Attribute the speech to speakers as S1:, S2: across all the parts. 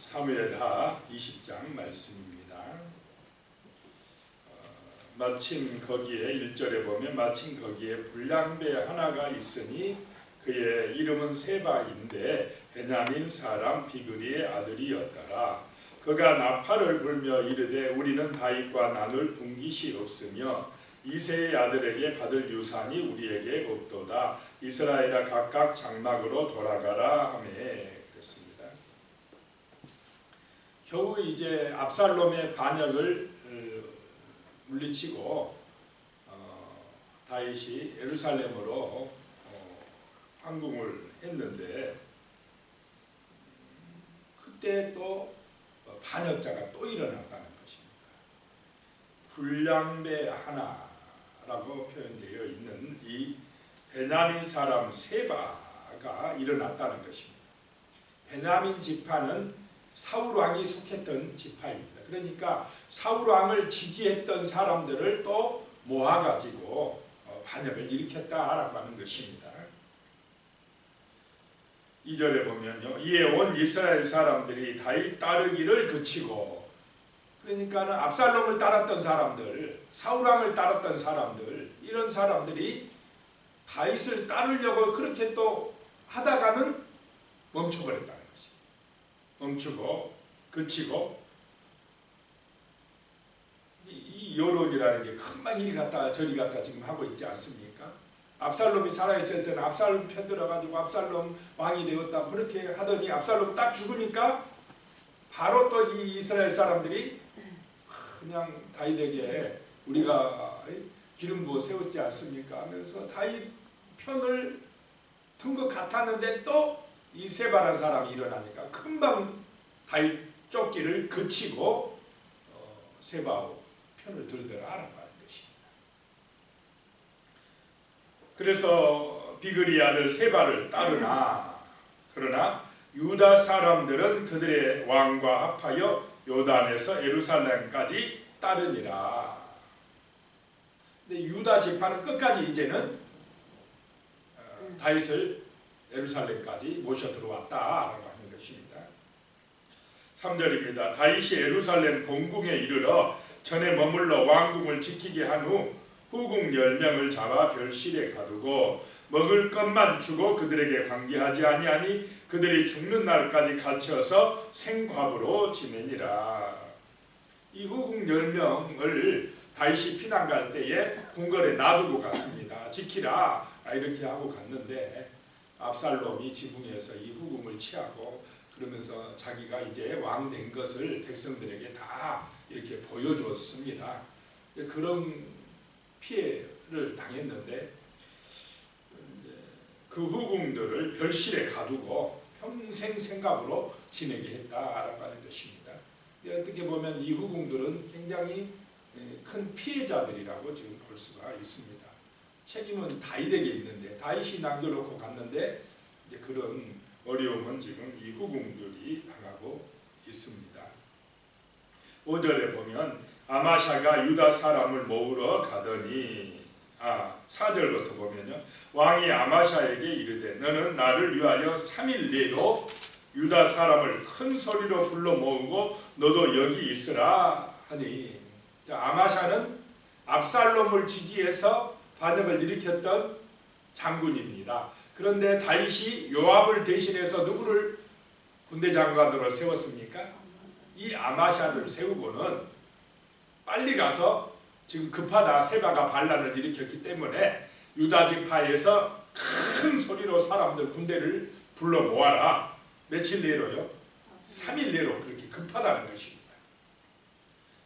S1: 사무엘하 20장 말씀입니다. 마침 거기에 1절에 보면 마침 거기에 불량배 하나가 있으니 그의 이름은 세바인데 베냐민 사람 비그리의 아들이었더라. 그가 나팔을 불며 이르되 우리는 다윗과 나눌 분깃이 없으며 이새의 아들에게 받을 유산이 우리에게 없도다. 이스라엘아 각각 장막으로 돌아가라 하매 그랬습니다. 겨우 이제 압살롬의 반역을 물리치고 다윗이 예루살렘으로 항공을 했는데 그때 또 반역자가 또 일어났다는 것입니다. 불량배 하나라고 표현되어 있는 이 베냐민 사람 세바가 일어났다는 것입니다. 베냐민 지파는 사울 왕이 속했던 지파입니다. 그러니까 사울 왕을 지지했던 사람들을 또 모아가지고 반역을 일으켰다라고 하는 것입니다. 2절에 보면요, 이에 온 이스라엘 사람들이 다윗 따르기를 그치고, 그러니까는 압살롬을 따랐던 사람들, 사울 왕을 따랐던 사람들, 이런 사람들이 다윗을 따르려고 그렇게 또 하다가는 멈춰버렸다는 것이. 멈추고 그치고 이 여론이라는 게 금방 이리 갔다 저리 갔다 지금 하고 있지 않습니까? 압살롬이 살아있을 때는 압살롬 편들어가지고 압살롬 왕이 되었다 그렇게 하더니 압살롬 딱 죽으니까 바로 또 이 이스라엘 사람들이 그냥 다윗에게 우리가 기름 부어 세웠지 않습니까? 하면서 다윗 편을 든 것 같았는데 또 이 세바라는 사람이 일어나니까 금방 다윗 쫓기를 그치고 세바 편을 들더라라고 하는 것입니다. 그래서 비그리 아들 세바를 따르나 그러나 유다 사람들은 그들의 왕과 합하여 요단에서 예루살렘까지 따르니라. 근데 유다 지파는 끝까지 이제는 다윗을 예루살렘까지 모셔 들어왔다라고 하는 것입니다. 3절입니다. 다윗이 예루살렘 본궁에 이르러 전에 머물러 왕궁을 지키게 한 후 후궁 10명을 잡아 별실에 가두고 먹을 것만 주고 그들에게 관계하지 아니하니 그들이 죽는 날까지 갇혀서 생과부로 지내니라. 이 후궁 10명을 다윗이 피난 갈 때에 궁궐에 놔두고 갔습니다. 지키라 이렇게 하고 갔는데 압살롬이 지붕에서 이 후궁을 취하고 그러면서 자기가 이제 왕 된 것을 백성들에게 다 이렇게 보여줬습니다. 그런 피해를 당했는데 그 후궁들을 별실에 가두고 평생 생각으로 지내게 했다라고 하는 것입니다. 어떻게 보면 이 후궁들은 굉장히 큰 피해자들이라고 지금 볼 수가 있습니다. 책임은 다윗에게 있는데 다윗이 남겨놓고 갔는데 이제 그런 어려움은 지금 이 후궁들이 당하고 있습니다. 5절에 보면 아마샤가 유다 사람을 모으러 가더니 4절부터 보면요, 왕이 아마샤에게 이르되 너는 나를 위하여 3일 내로 유다 사람을 큰 소리로 불러 모으고 너도 여기 있으라 하니, 아마샤는 압살롬을 지지해서 반역을 일으켰던 장군입니다. 그런데 다윗이 요압을 대신해서 누구를 군대 장관으로 세웠습니까? 이 아마샤를 세우고는 빨리 가서 지금 급하다 세바가 반란을 일으켰기 때문에 유다 지파에서 큰 소리로 사람들 군대를 불러 모아라. 며칠 내로요? 3일 내로 그렇게 급하다는 것입니다.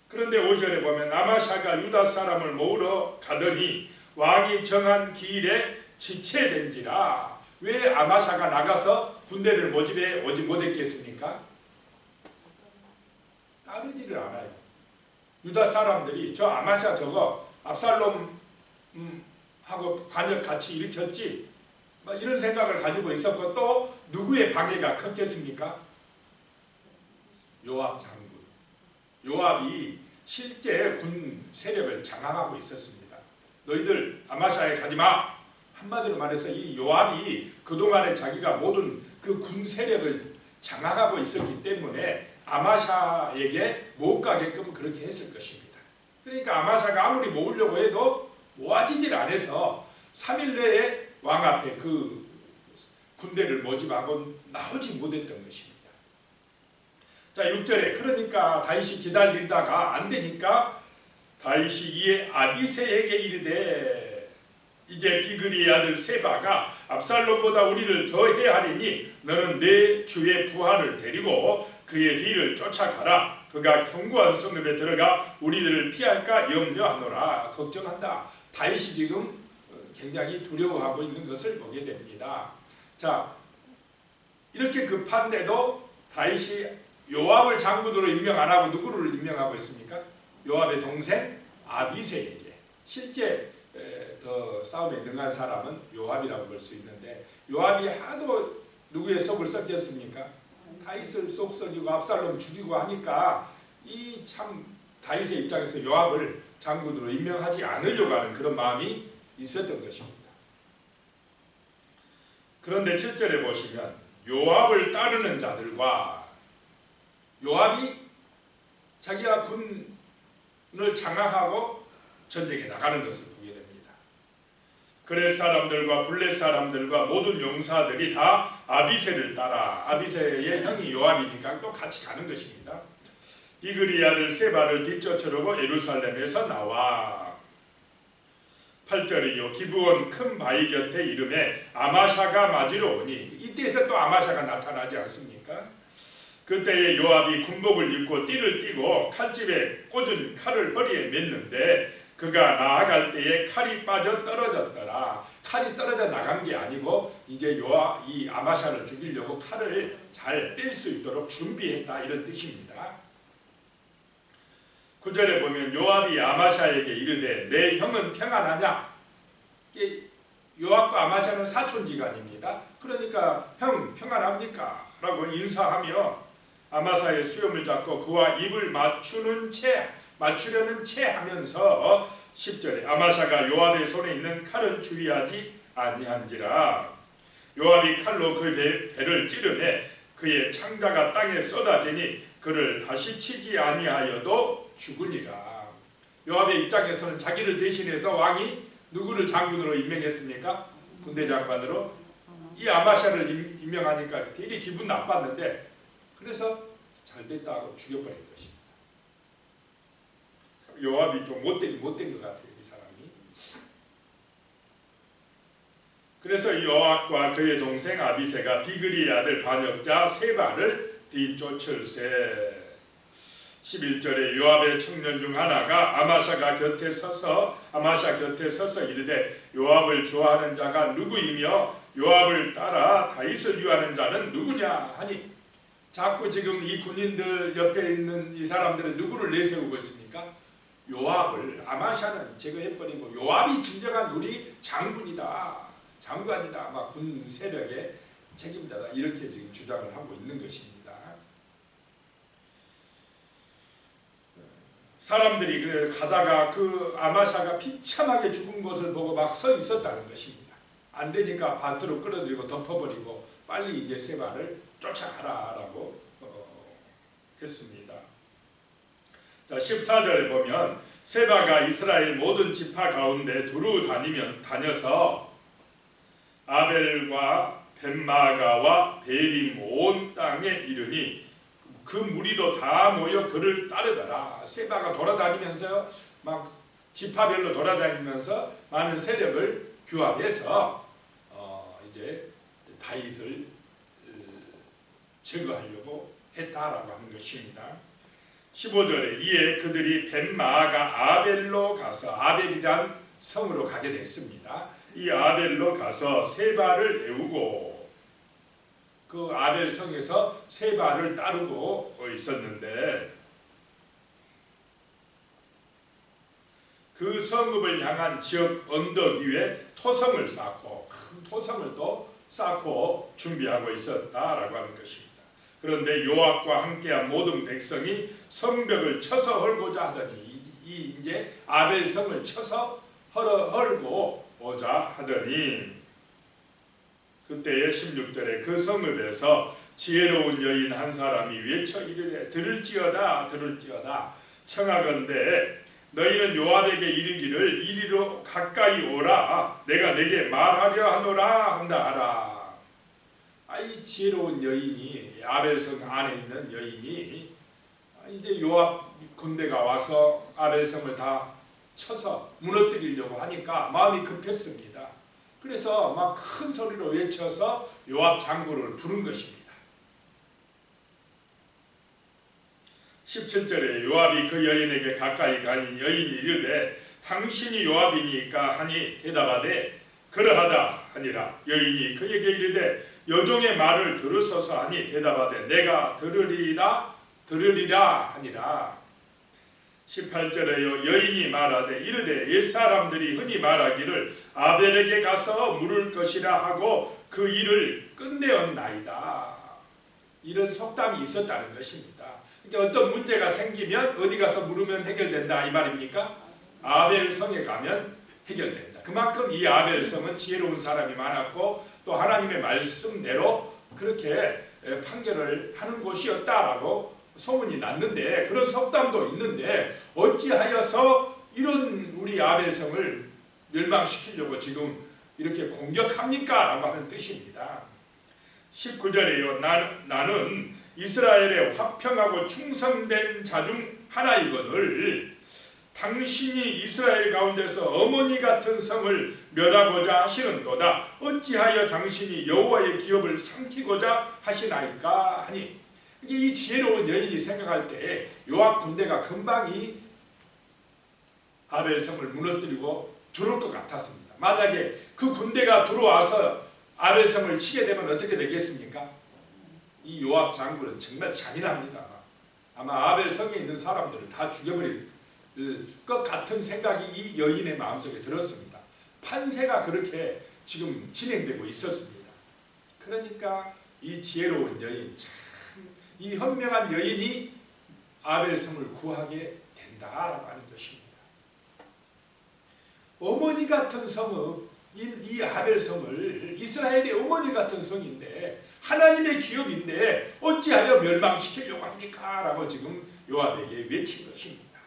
S1: 그런데 5절에 보면 아마샤가 유다 사람을 모으러 가더니 왕이 정한 기일에 지체된지라. 왜 아마샤가 나가서 군대를 모집해 오지 못했겠습니까? 따르지를 않아요. 유다 사람들이 저 아마샤 저거 압살롬 하고 반역 같이 일으켰지 이런 생각을 가지고 있었고, 또 누구의 방해가 컸겠습니까? 요압 장군. 요압이 실제 군 세력을 장악하고 있었습니다. 너희들 아마샤에 가지마. 한마디로 말해서 이 요압이 그동안에 자기가 모든 그 군 세력을 장악하고 있었기 때문에 아마샤에게 못 가게끔 그렇게 했을 것입니다. 그러니까 아마샤가 아무리 모으려고 해도 모아지질 않아서 3일 내에 왕 앞에 그 군대를 모집하고 나오지 못했던 것입니다. 자, 6절에 그러니까 다윗이 기다리다가 안 되니까 다윗이 이에 아비새에게 이르되 이제 비그리의 아들 세바가 압살롬보다 우리를 더해야 하리니 너는 내 주의 부하를 데리고 그의 뒤를 쫓아가라. 그가 견고한 성읍에 들어가 우리들을 피할까 염려하노라. 걱정한다. 다윗이 지금 굉장히 두려워하고 있는 것을 보게 됩니다. 자, 이렇게 급한데도 다윗이 요압을 장군으로 임명 안 하고 누구를 임명하고 있습니까? 요압의 동생 아비새에게. 실제 더 싸움에 능한 사람은 요압이라고 볼 수 있는데 요압이 하도 누구의 속을 썩였습니까? 다윗을 속 썩이고 압살롬 죽이고 하니까 이 참 다윗의 입장에서 요압을 장군으로 임명하지 않으려고 하는 그런 마음이 있었던 것입니다. 그런데 7절에 보시면 요압을 따르는 자들과 요압이 자기가 군을 장악하고 전쟁에 나가는 것을 보게 됩니다. 그렛 사람들과 블렛 사람들과 모든 용사들이 다 아비새를 따라 아비새의 형이 요압이니까 또 같이 가는 것입니다. 비그리 아들 세바를 뒤쫓으려고 예루살렘에서 나와 8절이요 기브온 큰 바위 곁에 이름에 아마샤가 맞으러 오니 이때에서 또 아마샤가 나타나지 않습니까? 그때에 요압이 군복을 입고 띠를 띠고 칼집에 꽂은 칼을 허리에 맸는데 그가 나아갈 때에 칼이 빠져 떨어졌더라. 칼이 떨어져 나간 게 아니고 이제 요압 이 아마샤를 죽이려고 칼을 잘 뺄 수 있도록 준비했다 이런 뜻입니다. 9절에 보면 요압이 아마샤에게 이르되 내 형은 평안하냐? 요압과 아마샤는 사촌지간입니다. 그러니까 형 평안합니까? 라고 인사하며 아마사의 수염을 잡고 그와 입을 맞추려는 채 하면서 10절에 아마샤가 요압의 손에 있는 칼을 주의하지 아니한지라. 요압이 칼로 그 배를 찌르매 그의 창자가 땅에 쏟아지니 그를 다시 치지 아니하여도 죽으니라. 요압의 입장에서는 자기를 대신해서 왕이 누구를 장군으로 임명했습니까? 군대 장관으로. 이 아마샤를 임명하니까 되게 기분 나빴는데 그래서 잘됐다 하고 죽여버린 것입니다. 요압이 좀 못된 것 같아요. 이 사람이. 그래서 요압과 그의 동생 아비새가 비그리의 아들 반역자 세바를 뒤쫓을세. 11절에 요압의 청년 중 하나가 아마샤 곁에 서서 이르되 요압을 좋아하는 자가 누구이며 요압을 따라 다윗을 위하는 자는 누구냐 하니 자꾸 지금 이 군인들 옆에 있는 이 사람들은 누구를 내세우고 있습니까? 요압을. 아마샤는 제거해버리고 요압이 진정한 우리 장군이다, 장관이다, 막 군 세력의 책임자다 이렇게 지금 주장을 하고 있는 것입니다. 사람들이 그래 가다가 그 아마샤가 비참하게 죽은 것을 보고 막 서 있었다는 것입니다. 안 되니까 밭으로 끌어들이고 덮어버리고 빨리 이제 세바를 쫓아가라라고 했습니다. 자, 14절에 보면 세바가 이스라엘 모든 지파 가운데 두루 다녀서 아벨과 벳마가와 베림 온 땅에 이르니 그 무리도 다 모여 그를 따르더라. 세바가 돌아다니면서 막 지파별로 돌아다니면서 많은 세력을 규합해서 이제 다윗을 제거하려고 했다라고 하는 것입니다. 15절에 이에 그들이 벳마가 아벨로 가서 아벨이란 성으로 가게 됐습니다. 이 아벨로 가서 세바를 애우고 그 아벨 성에서 세바를 따르고 있었는데 그 성읍을 향한 지역 언덕 위에 토성을 쌓고 큰 토성을 또 쌓고 준비하고 있었다라고 하는 것입니다. 그런데 요압과 함께한 모든 백성이 성벽을 쳐서 헐고자 하더니 이제 아벨 성을 쳐서 헐고 오자 하더니 그때의 16절에 그 성읍에서
S2: 지혜로운 여인 한 사람이 외쳐 이르되 들을지어다 들을지어다 청하건대 너희는 요압에게 이르기를 이리로 가까이 오라 내가 내게 말하려 하노라 한다 하라. 이 지혜로운 여인이 아벨성 안에 있는 여인이 이제 요압 군대가 와서 아벨성을 다 쳐서 무너뜨리려고 하니까 마음이 급했습니다. 그래서 막 큰 소리로 외쳐서 요압 장군을 부른 것입니다. 17절에 요압이 그 여인에게 가까이 가니 여인이 이르되 당신이 요압이니까 하니 대답하되 그러하다 하니라. 여인이 그에게 이르되 여종의 말을 들으소서 하니 대답하되 내가 들으리라 하니라. 18절에요 여인이 말하되 이르되 옛사람들이 흔히 말하기를 아벨에게 가서 물을 것이라 하고 그 일을 끝내었나이다. 이런 속담이 있었다는 것입니다. 그러니까 어떤 문제가 생기면 어디 가서 물으면 해결된다 이 말입니까? 아벨성에 가면 해결된다. 그만큼 이 아벨성은 지혜로운 사람이 많았고 또 하나님의 말씀대로 그렇게 판결을 하는 곳이었다라고 소문이 났는데 그런 속담도 있는데 어찌하여서 이런 우리 아벨성을 멸망시키려고 지금 이렇게 공격합니까? 라고 하는 뜻입니다. 19절에요 나는 이스라엘의 화평하고 충성된 자 중 하나이거늘 당신이 이스라엘 가운데서 어머니 같은 성을 멸하고자 하시는도다. 어찌하여 당신이 여호와의 기업을 삼키고자 하시나이까 하니. 이 지혜로운 여인이 생각할 때 요압 군대가 금방 이 아벨성을 무너뜨리고 들어올 것 같았습니다. 만약에 그 군대가 들어와서 아벨성을 치게 되면 어떻게 되겠습니까? 이 요압 장군은 정말 잔인합니다. 아마 아벨성에 있는 사람들을 다 죽여버릴 것 같은 생각이 이 여인의 마음속에 들었습니다. 판세가 그렇게 지금 진행되고 있었습니다. 그러니까 이 지혜로운 여인, 이 현명한 여인이 아벨성을 구하게 된다라고 하는 것입니다. 어머니 같은 성읍, 이 아벨성을 이스라엘의 어머니 같은 성인데 하나님의 기업인데 어찌하여 멸망시키려고 합니까? 라고 지금 요압에게 외친 것입니다.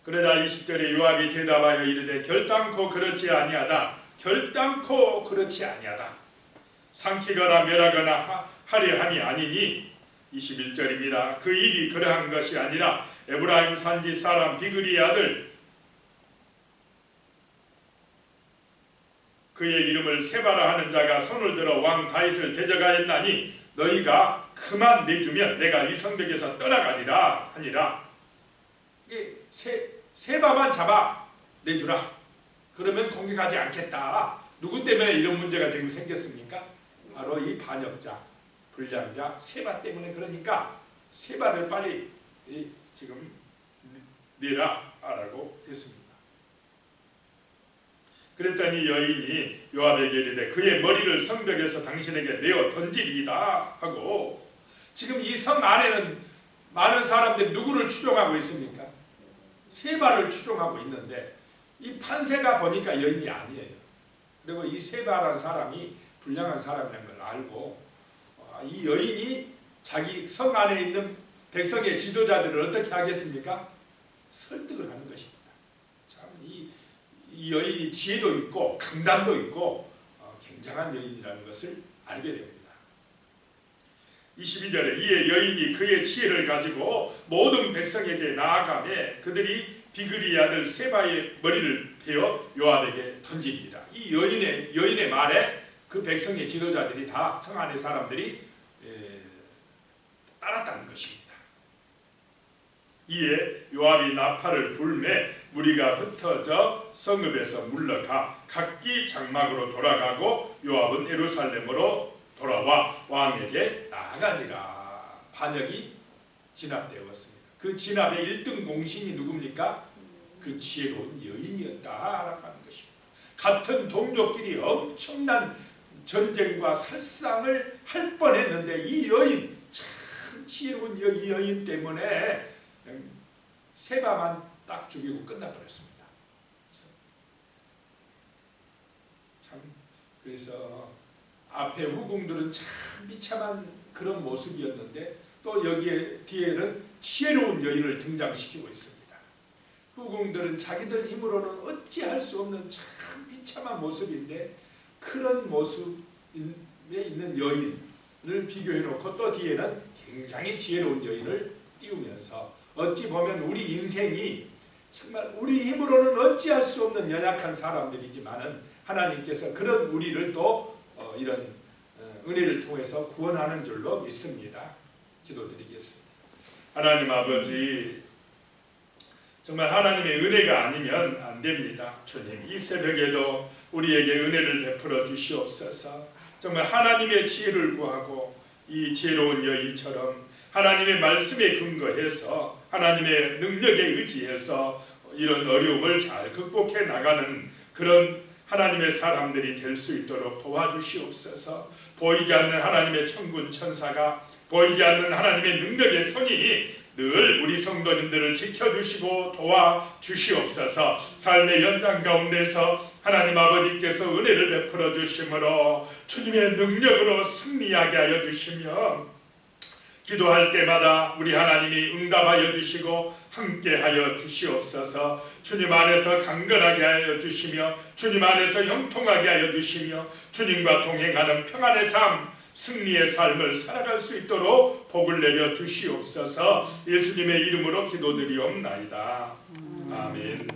S2: 그러자 20절에 요압이 대답하여 이르되 결단코 그렇지 아니하다. 결단코 그렇지 아니하다. 삼키거나 멸하거나 하려 함이 아니니 21절입니다. 그 일이 그러한 것이 아니라 에브라임 산지 사람 비그리의 아들 그의 이름을 세바라 하는 자가 손을 들어 왕 다윗을 대적하였나니 너희가 그만 내주면 내가 이 성벽에서 떠나가리라 하니라. 세바만 잡아 내주라. 그러면 공격하지 않겠다. 누구 때문에 이런 문제가 지금 생겼습니까? 바로 이 반역자, 불량자 세바 때문에. 그러니까 세바를 빨리 지금 내라 라고 했습니다. 그랬더니 여인이 요압에게 이르되 그의 머리를 성벽에서 당신에게 내어 던지리이다 하고. 지금 이 성 안에는 많은 사람들이 누구를 추종하고 있습니까? 세바를 추종하고 있는데 이 판세가 보니까 여인이 아니에요. 그리고 이 세바라는 사람이 불량한 사람이라는 걸 알고 이 여인이 자기 성 안에 있는 백성의 지도자들을 어떻게 하겠습니까? 설득을 하는 것입니다. 참 이 여인이 지혜도 있고 강단도 있고 굉장한 여인이라는 것을 알게 됩니다. 22절에 이에 여인이 그의 지혜를 가지고 모든 백성에게 나아가매 그들이 비그리의 아들 세바의 머리를 베어 요압에게 던집니다. 이 여인의 말에 그 백성의 지도자들이 다 성 안의 사람들이 따랐다는 것입니다. 이에 요압이 나팔을 불매 무리가 흩어져 성읍에서 물러가 각기 장막으로 돌아가고 요압은 예루살렘으로 돌아와 왕에게 나아가니라. 반역이 진압되었습니다. 그 진압의 1등 공신이 누굽니까? 그 지혜로운 여인이었다라고 하는 것입니다. 같은 동족끼리 엄청난 전쟁과 살상을 할 뻔했는데 이 여인, 참 지혜로운 이 여인 때문에 세바만 딱 죽이고 끝나버렸습니다. 참 그래서
S1: 앞에 후궁들은 참 비참한 그런 모습이었는데 또 여기에 뒤에는 지혜로운 여인을 등장시키고 있습니다. 후궁들은 자기들 힘으로는 어찌할 수 없는 참 비참한 모습인데 그런 모습에 있는 여인을 비교해 놓고 또 뒤에는 굉장히 지혜로운 여인을 띄우면서 어찌 보면 우리 인생이 정말 우리 힘으로는 어찌할 수 없는 연약한 사람들이지만은 하나님께서 그런 우리를 또 이런 은혜를 통해서 구원하는 줄로 믿습니다. 기도드리겠습니다.
S2: 하나님 아버지, 정말 하나님의 은혜가 아니면 안 됩니다. 주님, 이 새벽에도 우리에게 은혜를 베풀어 주시옵소서. 정말 하나님의 지혜를 구하고 이 지혜로운 여인처럼 하나님의 말씀에 근거해서 하나님의 능력에 의지해서 이런 어려움을 잘 극복해 나가는 그런 하나님의 사람들이 될 수 있도록 도와주시옵소서. 보이지 않는 하나님의 천군 천사가, 보이지 않는 하나님의 능력의 성이 늘 우리 성도님들을 지켜주시고 도와주시옵소서. 삶의 연장 가운데서 하나님 아버지께서 은혜를 베풀어 주심으로 주님의 능력으로 승리하게 하여 주시며 기도할 때마다 우리 하나님이 응답하여 주시고 함께하여 주시옵소서. 주님 안에서 강건하게 하여 주시며 주님 안에서 형통하게 하여 주시며 주님과 동행하는 평안의 삶, 승리의 삶을 살아갈 수 있도록 복을 내려 주시옵소서. 예수님의 이름으로 기도드리옵나이다. 아멘.